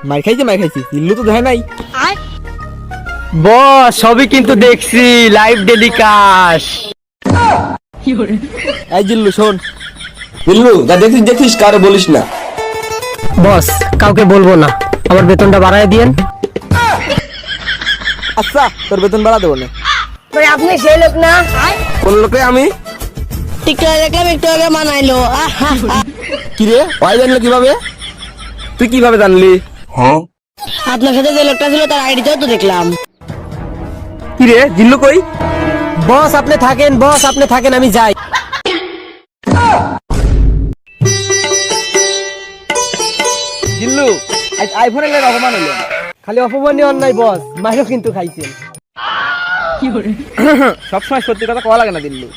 মার খাইছি দিল্লু তো দেখে নাই। বস সবই কিন্তু দেখছি, লাইভ টেলিকাস্ট। এই জিল্লু শোন, দিল্লু যা দেখিস কারে বলিস না। বস কাউকে বলবো না, আমার বেতনটা বাড়ায় দিয়েন। আচ্ছা তোর বেতন বাড়া দেবো না। ভাই আপনি সেই লোক না? কোন লোকে আমি? টিকটকে দেখলাম একটু আগে মানাইলো। কিরে ওই জানলো কিভাবে? তুই কিভাবে জানলি? আপনার সাথে যে লোকটা ছিল তার আইডিতেও তো দেখলাম। কিরে জিল্লু কই? বস আপনি থাকেন, আমি যাই। জিল্লু আজ আইফোন এলে অপমান হলো। খালি অপমানই অন্যায় বস, মাইরও কিন্তু খাইছেন। সবসময় সত্যি কথা কওয়া লাগে না দিল্লু।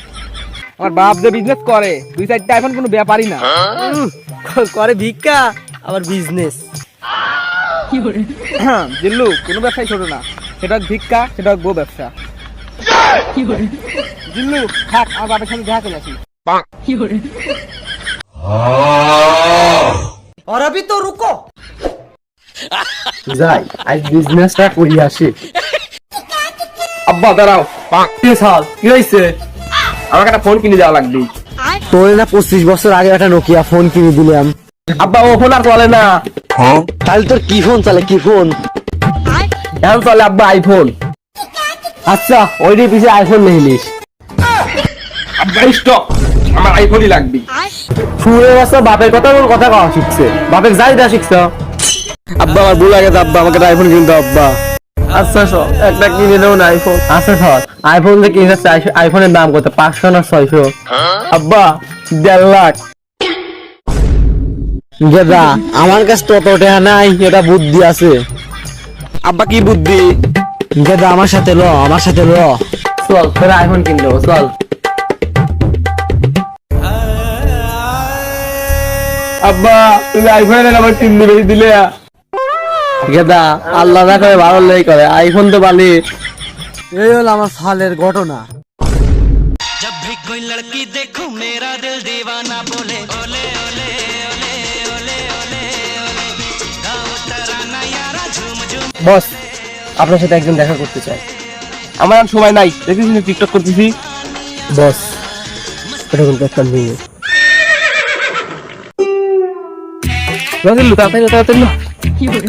আমার বাপ যে বিজনেস করে 2-4টা আইফোন কোনো ব্যাপারই না। করে ভিক্ষা আবার বিজনেস। জিল্লু কোনো ব্যবসায় ছোট না, সেটা ভিক্ষা, সেটা গো ব্যবসা। জিল্লু থাক, আমার বাপের সাথে দেখা করে আসি। और अभी तो रुको যাই আজ বিজনেসটা করি আসি। আব্বা দাঁড়াও, কি সাল কি হইছে? আমাকে একটা ফোন কিনে দেওয়া লাগবে। তোরে না 25 বছর আগে একটা নোকিয়া ফোন কিনে দিলাম। আব্বা ও ফোন আর চলে না। তাহলে তোর কি ফোন চলে, কি ফোন? এখন চলে আব্বা আইফোন। আচ্ছা ওইটার পিছে আইফোন নিলিস। আব্বা স্টপ, আমার আইফোনই লাগবে। শুয়ে বছর বাপের কথা বল, কথা কওয়া শিখছে, বাপের যাই দা শিখছ। আব্বা আমার ভুল লাগে, আব্বা আমাকে একটা আইফোন কিনতে আব্বা। আচ্ছা সব একটা কিনে দেবো না আইফোন। আচ্ছা সব আইফোন যে কিনেছে, আইফোনের দাম কত? 500 না 600? আব্বা 1.5 লাখ। গেদা আমার কাছে তো অত টাকা নাই, এটা বুদ্ধি আছে। আব্বা কি বুদ্ধি? গেদা আমার সাথে ল চল, তোর আইফোন কিনে দেবো চল। আব্বা তুমি আইফোন এনে আমার 3 দিন বেশি দিলে। গেদা আল্লাহ না করে ভালো লেই করে, আইফোন তো বালি। এই হলো আমার সালের ঘটনা। जब भी कोई लड़की देखो मेरा दिल दीवाना बोले ओले ओले ओले ओले ओले ओले गाओ तराना यारा झूम झूम। বস আপনার সাথে একজন দেখা করতে চাই। আমার আর সময় নাই, দেখিস না টিকটক করতেছি। বস এটা কিন্তু একটা মেয়ে। দিল্লু তাড়াতাড়ি কি করে